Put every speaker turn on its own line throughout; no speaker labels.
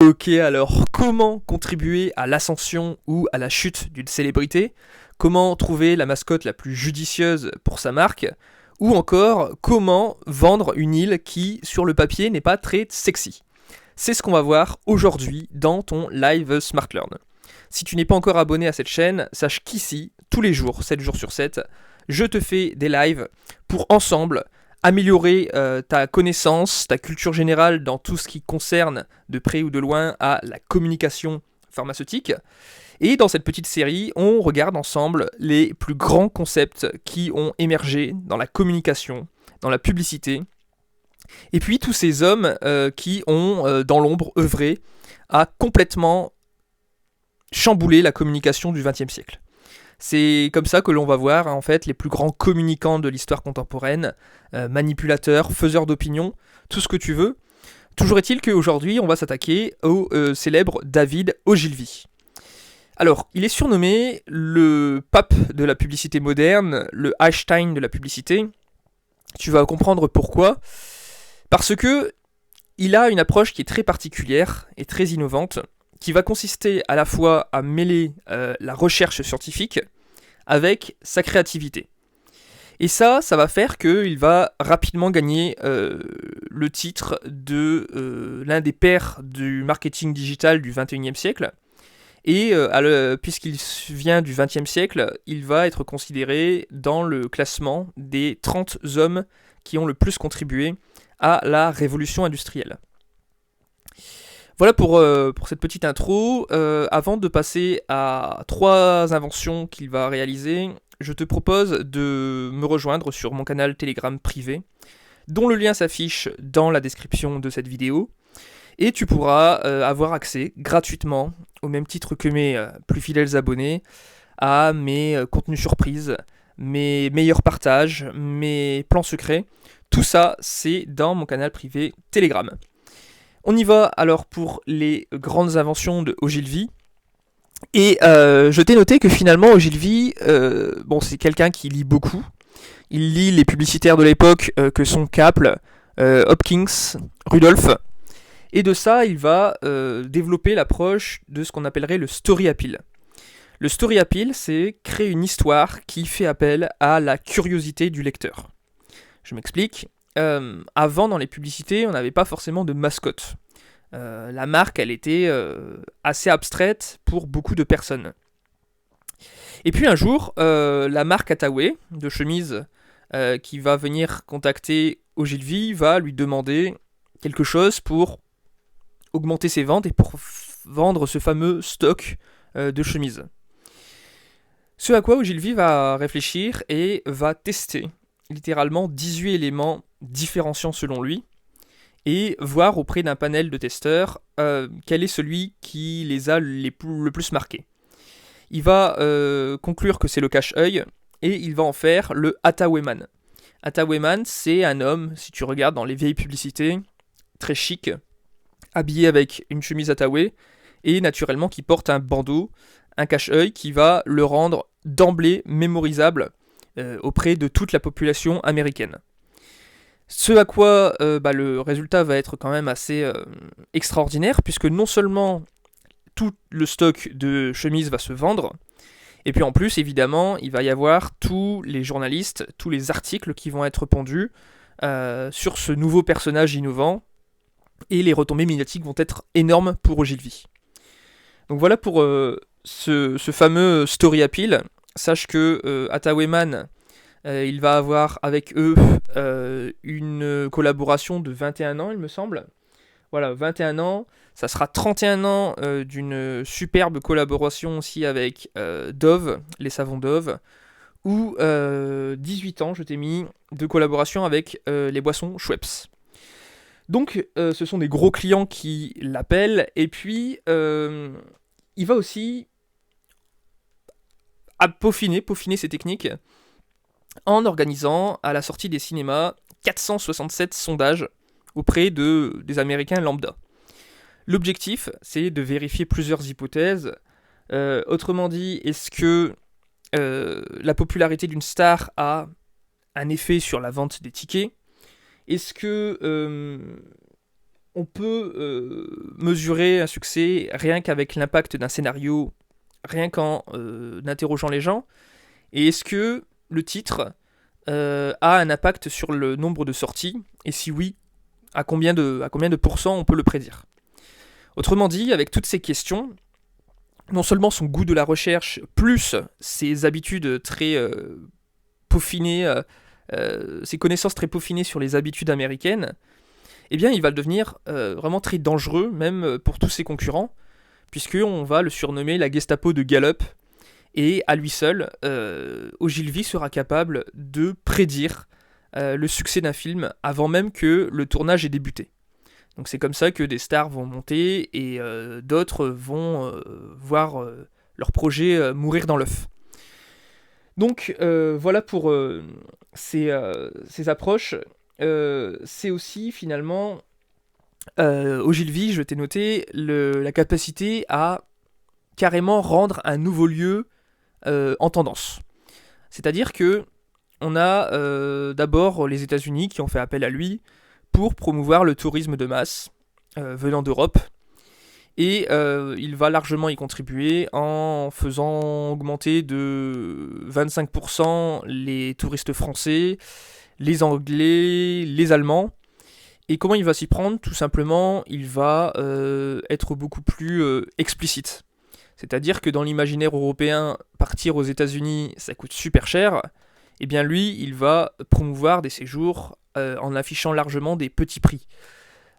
Ok, alors comment contribuer à l'ascension ou à la chute d'une célébrité? Comment trouver la mascotte la plus judicieuse pour sa marque? Ou encore, comment vendre une île qui, sur le papier, n'est pas très sexy? C'est ce qu'on va voir aujourd'hui dans ton live Smart Learn. Si tu n'es pas encore abonné à cette chaîne, sache qu'ici, tous les jours, 7 jours sur 7, je te fais des lives pour ensemble améliorer ta connaissance, ta culture générale dans tout ce qui concerne de près ou de loin à la communication pharmaceutique. Et dans cette petite série, on regarde ensemble les plus grands concepts qui ont émergé dans la communication, dans la publicité, et puis tous ces hommes qui ont, dans l'ombre, œuvré à complètement chambouler la communication du XXe siècle. C'est comme ça que l'on va voir en fait les plus grands communicants de l'histoire contemporaine, manipulateurs, faiseurs d'opinion, tout ce que tu veux. Toujours est-il qu'aujourd'hui on va s'attaquer au célèbre David Ogilvy. Alors, il est surnommé le pape de la publicité moderne, le Einstein de la publicité. Tu vas comprendre pourquoi. Parce que il a une approche qui est très particulière et très innovante, qui va consister à la fois à mêler la recherche scientifique avec sa créativité. Et ça va faire qu'il va rapidement gagner le titre de l'un des pères du marketing digital du XXIe siècle. Et puisqu'il vient du XXe siècle, il va être considéré dans le classement des 30 hommes qui ont le plus contribué à la révolution industrielle. Voilà pour cette petite intro. Avant de passer à 3 inventions qu'il va réaliser, je te propose de me rejoindre sur mon canal Telegram privé, dont le lien s'affiche dans la description de cette vidéo. Et tu pourras avoir accès gratuitement, au même titre que mes plus fidèles abonnés, à mes contenus surprises, mes meilleurs partages, mes plans secrets. Tout ça, c'est dans mon canal privé Telegram. On y va alors pour les grandes inventions de Ogilvy. Et je t'ai noté que finalement Ogilvy, c'est quelqu'un qui lit beaucoup. Il lit les publicitaires de l'époque que sont Capl, Hopkins, Rudolph. Et de ça, il va développer l'approche de ce qu'on appellerait le story appeal. Le story appeal, c'est créer une histoire qui fait appel à la curiosité du lecteur. Je m'explique. Avant, dans les publicités, on n'avait pas forcément de mascotte. La marque, elle était assez abstraite pour beaucoup de personnes. Et puis un jour, la marque Hathaway de chemise qui va venir contacter Ogilvy va lui demander quelque chose pour augmenter ses ventes et pour vendre ce fameux stock de chemises. Ce à quoi Ogilvy va réfléchir et va tester littéralement 18 éléments différenciants selon lui, et voir auprès d'un panel de testeurs quel est celui qui les a le plus marqués. Il va conclure que c'est le cache-œil, et il va en faire le Hathawayman. Hathawayman, c'est un homme, si tu regardes dans les vieilles publicités, très chic, habillé avec une chemise Hathaway, et naturellement qui porte un bandeau, un cache-œil qui va le rendre d'emblée mémorisable auprès de toute la population américaine. Ce à quoi le résultat va être quand même assez extraordinaire, puisque non seulement tout le stock de chemises va se vendre, et puis en plus, évidemment, il va y avoir tous les journalistes, tous les articles qui vont être pondus sur ce nouveau personnage innovant, et les retombées médiatiques vont être énormes pour Ogilvy. Donc voilà pour ce fameux story appeal. Sache que Hathawayman, il va avoir avec eux une collaboration de 21 ans, il me semble. Voilà, 21 ans. Ça sera 31 ans d'une superbe collaboration aussi avec Dove, les savons Dove. Ou 18 ans, je t'ai mis, de collaboration avec les boissons Schweppes. Donc, ce sont des gros clients qui l'appellent. Et puis, il va aussi peaufiner ses techniques en organisant à la sortie des cinémas 467 sondages auprès des Américains lambda. L'objectif, c'est de vérifier plusieurs hypothèses. Autrement dit, est-ce que la popularité d'une star a un effet sur la vente des tickets ? Est-ce que on peut mesurer un succès rien qu'avec l'impact d'un scénario, rien qu'en interrogeant les gens? Et est-ce que le titre a un impact sur le nombre de sorties? Et si oui, à combien de pourcents on peut le prédire? Autrement dit, avec toutes ces questions, non seulement son goût de la recherche, plus ses habitudes très peaufinées, ses connaissances très peaufinées sur les habitudes américaines, eh bien il va devenir vraiment très dangereux, même pour tous ses concurrents, puisqu'on va le surnommer la Gestapo de Gallup, et à lui seul, Ogilvy sera capable de prédire le succès d'un film avant même que le tournage ait débuté. Donc c'est comme ça que des stars vont monter et d'autres vont voir leur projet mourir dans l'œuf. Donc voilà pour ces approches. C'est aussi finalement Ogilvy, je t'ai noté, la capacité à carrément rendre un nouveau lieu en tendance. C'est-à-dire que on a d'abord les États-Unis qui ont fait appel à lui pour promouvoir le tourisme de masse venant d'Europe. Et il va largement y contribuer en faisant augmenter de 25% les touristes français, les Anglais, les Allemands. Et comment il va s'y prendre? Tout simplement, il va être beaucoup plus explicite. C'est-à-dire que dans l'imaginaire européen, partir aux États-Unis, ça coûte super cher. Et bien lui, il va promouvoir des séjours en affichant largement des petits prix.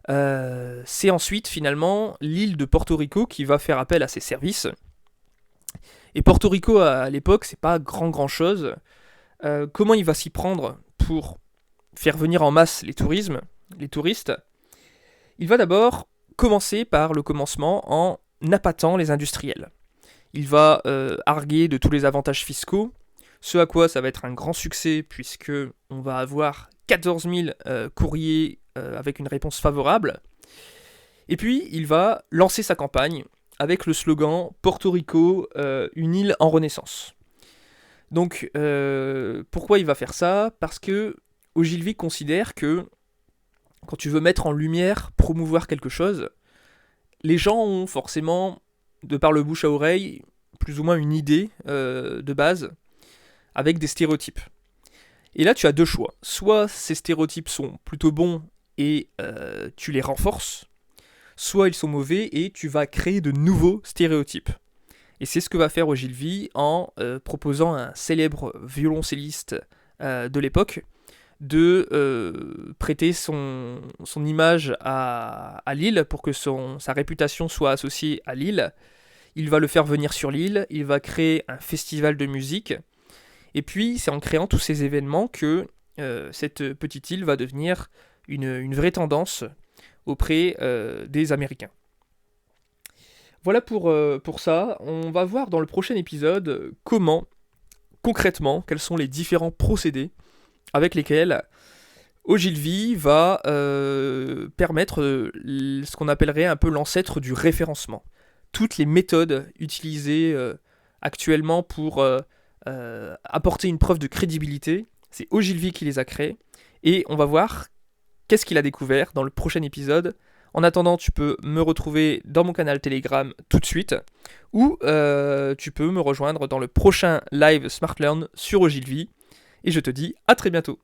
C'est ensuite finalement l'île de Porto Rico qui va faire appel à ses services. Et Porto Rico à l'époque, c'est pas grand chose. Comment il va s'y prendre pour faire venir en masse les touristes? Il va d'abord commencer par le commencement en appâtant les industriels. Il va arguer de tous les avantages fiscaux, ce à quoi ça va être un grand succès puisque on va avoir 14 000 courriers avec une réponse favorable. Et puis il va lancer sa campagne avec le slogan Porto Rico, une île en renaissance. Donc pourquoi il va faire ça? Parce que Ogilvy considère que quand tu veux mettre en lumière, promouvoir quelque chose, les gens ont forcément, de par le bouche à oreille, plus ou moins une idée de base, avec des stéréotypes. Et là, tu as deux choix. Soit ces stéréotypes sont plutôt bons et tu les renforces, soit ils sont mauvais et tu vas créer de nouveaux stéréotypes. Et c'est ce que va faire Ogilvy en proposant à un célèbre violoncelliste de l'époque de prêter son image à l'île pour que sa réputation soit associée à l'île. Il va le faire venir sur l'île, il va créer un festival de musique, et puis c'est en créant tous ces événements que cette petite île va devenir une vraie tendance auprès des Américains. Voilà pour ça. On va voir dans le prochain épisode comment, concrètement, quels sont les différents procédés avec lesquels Ogilvy va permettre ce qu'on appellerait un peu l'ancêtre du référencement. Toutes les méthodes utilisées actuellement pour apporter une preuve de crédibilité, c'est Ogilvy qui les a créées, et on va voir qu'est-ce qu'il a découvert dans le prochain épisode. En attendant, tu peux me retrouver dans mon canal Telegram tout de suite, ou tu peux me rejoindre dans le prochain live Smart Learn sur Ogilvy, et je te dis à très bientôt.